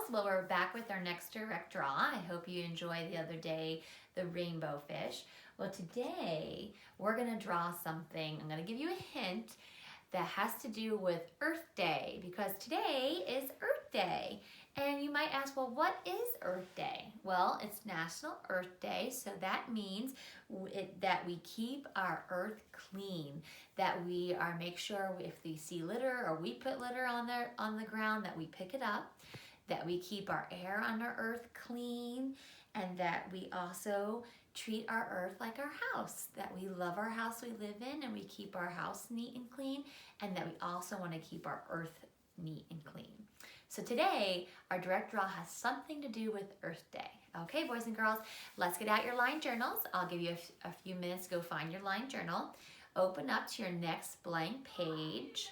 girls. Well, we're back with our next direct draw. I hope you enjoyed the other day, the rainbow fish. Well, today we're gonna draw something. I'm gonna give you a hint that has to do with Earth Day, because today is Earth Day. And you might ask, well, what is Earth Day? Well, it's National Earth Day, so that means that we keep our earth clean, that we make sure if we see litter or we put litter on the ground, that we pick it up, that we keep our air on our earth clean, and that we also treat our earth like our house, that we love our house we live in and we keep our house neat and clean, and that we also want to keep our earth neat and clean. So today, our direct draw has something to do with Earth Day. Okay, boys and girls, let's get out your line journals. I'll give you a few minutes to go find your line journal. Open up to your next blank page.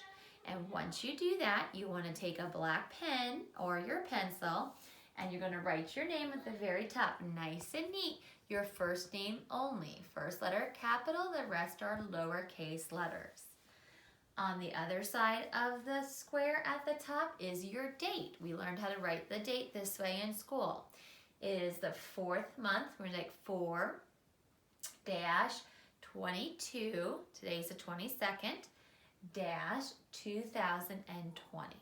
And once you do that, you want to take a black pen or your pencil, and you're going to write your name at the very top, nice and neat. Your first name only. First letter capital, the rest are lowercase letters. On the other side of the square at the top is your date. We learned how to write the date this way in school. It is the 4th month. We're going to take 4-22. Today's the 22nd, -2020.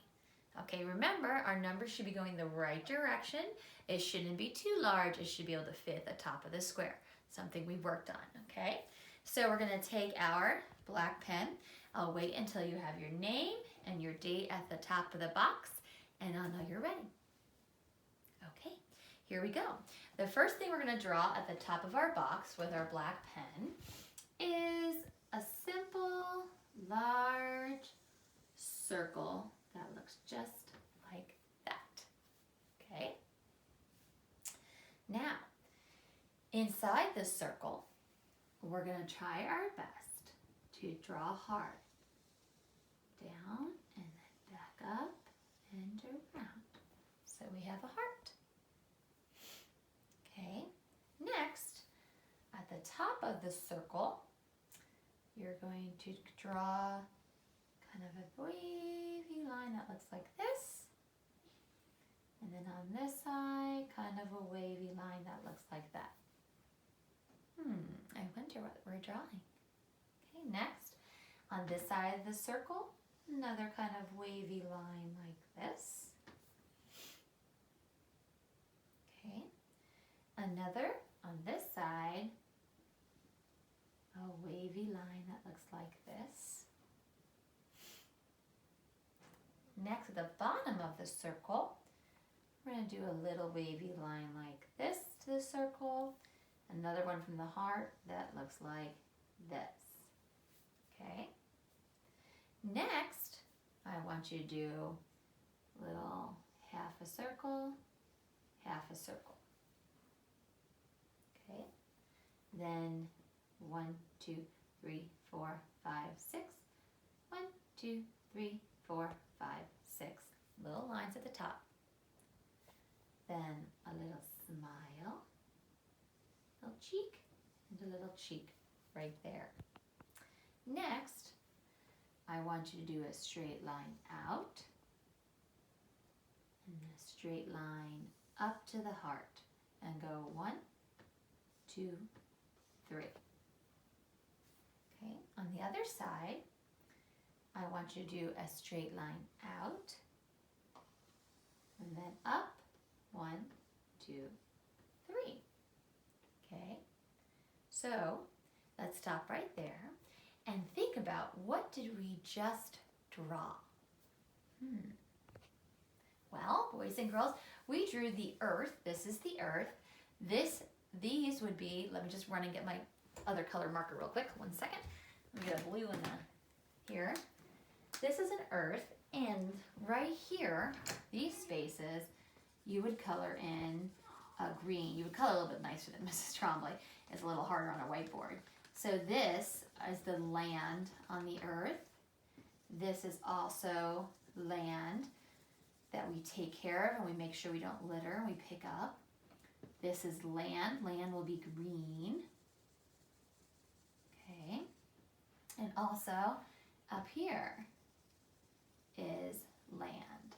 Okay, remember our numbers should be going the right direction. It shouldn't be too large. It should be able to fit at the top of the square. Something we worked on, okay? So we're going to take our black pen. I'll wait until you have your name and your date at the top of the box, and I'll know you're ready. Okay, here we go. The first thing we're going to draw at the top of our box with our black pen is a simple, large circle that looks just like that. Okay? Now, inside this circle, we're going to try our best to draw hard. Down and then back up and around. So we have a heart. Okay, next, at the top of the circle, you're going to draw kind of a wavy line that looks like this. And then on this side, kind of a wavy line that looks like that. I wonder what we're drawing. Okay, next, on this side of the circle, another kind of wavy line like this. Okay, another on this side, a wavy line that looks like this. Next, at the bottom of the circle, we're going to do a little wavy line like this to the circle. Another one from the heart that looks like this. Okay. Next, I want you to do a little half a circle, half a circle. Okay. Then 1, 2, 3, 4, 5, 6. 1, 2, 3, 4, 5, 6. Little lines at the top. Then a little smile, little cheek, and a little cheek right there. Next, I want you to do a straight line out and a straight line up to the heart and go 1, 2, 3. Okay, on the other side, I want you to do a straight line out and then up 1, 2, 3. Okay, so let's stop right there and think about, what did we just draw? Well, boys and girls, we drew the earth. This is the earth. These would be, let me just run and get my other color marker real quick. 1 second. Let me get a blue in here. This is an earth, and right here, these spaces, you would color in a green. You would color a little bit nicer than Mrs. Trombley. It's a little harder on a whiteboard. So this is the land on the earth. This is also land that we take care of and we make sure we don't litter and we pick up. This is land. Land will be green. Okay. And also up here is land.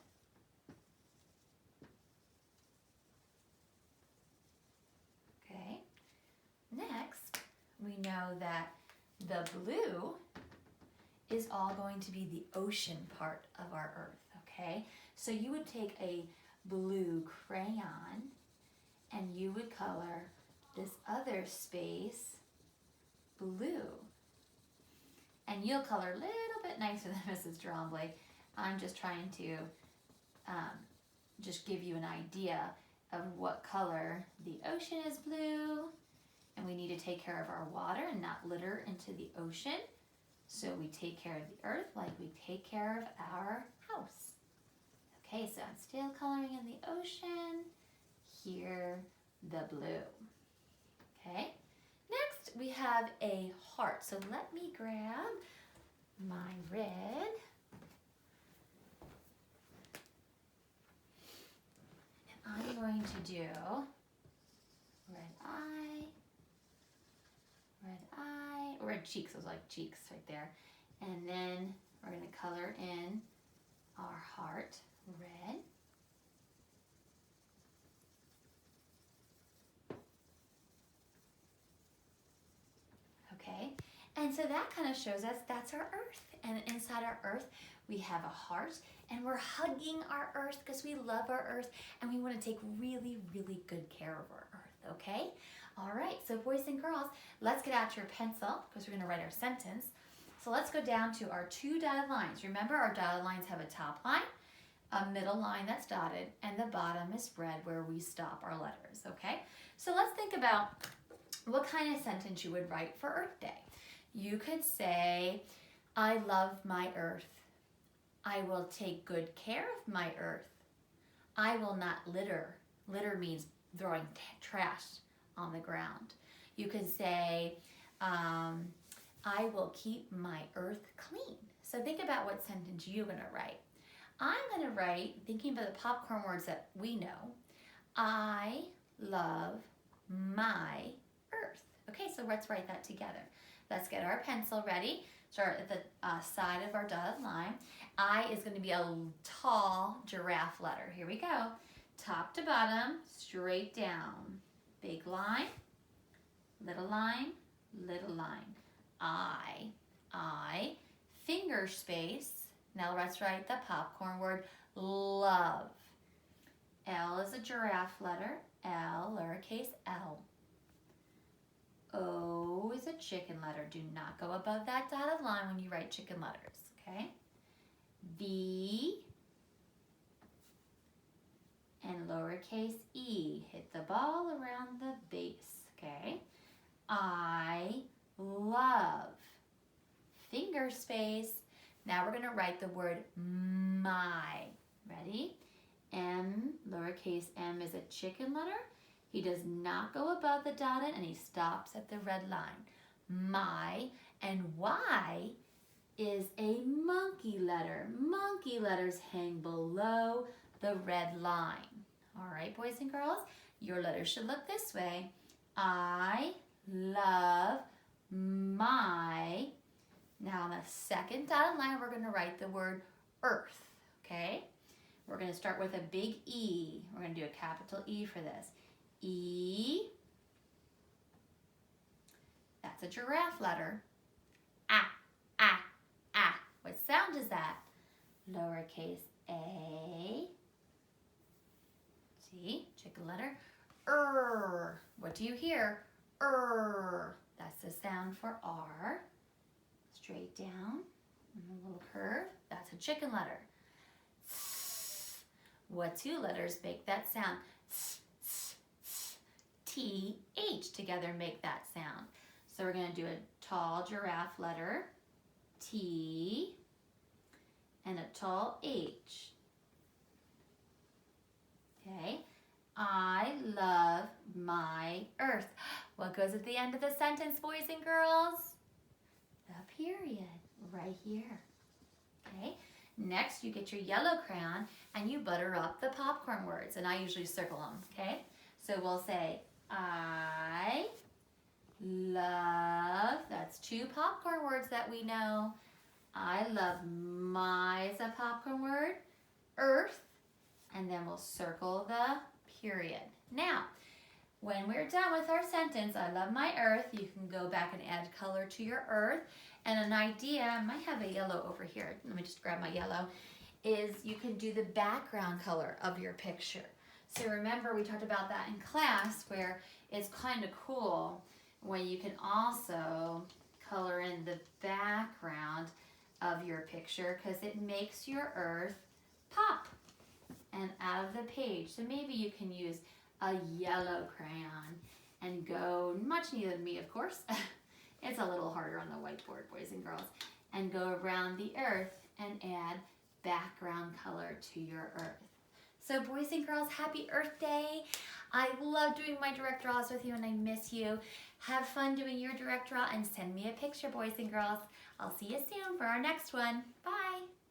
that the blue is all going to be the ocean part of our earth, okay? So you would take a blue crayon and you would color this other space blue. And you'll color a little bit nicer than Mrs. Trombley. I'm just trying to just give you an idea of what color the ocean is blue. And we need to take care of our water and not litter into the ocean. So we take care of the earth like we take care of our house. Okay, so I'm still coloring in the ocean. Here, the blue. Okay, next we have a heart. So let me grab my red. And I'm going to do red cheeks, those like cheeks right there. And then we're going to color in our heart red. Okay, and so that kind of shows us that's our earth. And inside our earth, we have a heart, and we're hugging our earth because we love our earth and we want to take really, really good care of our earth, okay? All right, so boys and girls, let's get out your pencil because we're going to write our sentence. So let's go down to our two dotted lines. Remember, our dotted lines have a top line, a middle line that's dotted, and the bottom is red where we stop our letters, okay? So let's think about what kind of sentence you would write for Earth Day. You could say, I love my earth. I will take good care of my earth. I will not litter. Litter means throwing trash on the ground. You could say, I will keep my earth clean. So think about what sentence you're going to write. I'm going to write, thinking about the popcorn words that we know, I love my earth. Okay, so let's write that together. Let's get our pencil ready. Start at the side of our dotted line. I is going to be a tall giraffe letter. Here we go. Top to bottom, straight down. Big line, little line, little line. I, finger space. Now let's write the popcorn word, love. L is a giraffe letter, L, lowercase l. O is a chicken letter. Do not go above that dotted line when you write chicken letters, okay? V and lowercase e. Hit the ball around the base, okay? I love. Finger space. Now we're going to write the word my. Ready? M, lowercase m is a chicken letter. He does not go above the dotted and he stops at the red line. My, and Y is a monkey letter. Monkey letters hang below the red line. All right, boys and girls, your letters should look this way. I love my. Now on the second dotted line, we're going to write the word earth, okay? We're going to start with a big E. We're going to do a capital E for this. E, that's a giraffe letter. Ah, ah, ah. What sound is that? Lowercase a. See, chicken letter. What do you hear? That's the sound for R. Straight down, and a little curve. That's a chicken letter. What two letters make that sound? T-H together make that sound. So we're going to do a tall giraffe letter, T, and a tall H. Okay, I love my earth. What goes at the end of the sentence, boys and girls? The period, right here. Okay, next you get your yellow crayon and you butter up the popcorn words, and I usually circle them, okay? So we'll say, I love, that's two popcorn words that we know. I love my is a popcorn word, earth, and then we'll circle the period. Now, when we're done with our sentence, I love my earth, you can go back and add color to your earth. And an idea, I might have a yellow over here. Let me just grab my yellow. Is you can do the background color of your picture. So remember we talked about that in class where it's kind of cool when you can also color in the background of your picture because it makes your earth pop and out of the page. So maybe you can use a yellow crayon and go, much neater than me of course, it's a little harder on the whiteboard, boys and girls, and go around the earth and add background color to your earth. So boys and girls, happy Earth Day. I love doing my direct draws with you and I miss you. Have fun doing your direct draw and send me a picture, boys and girls. I'll see you soon for our next one. Bye.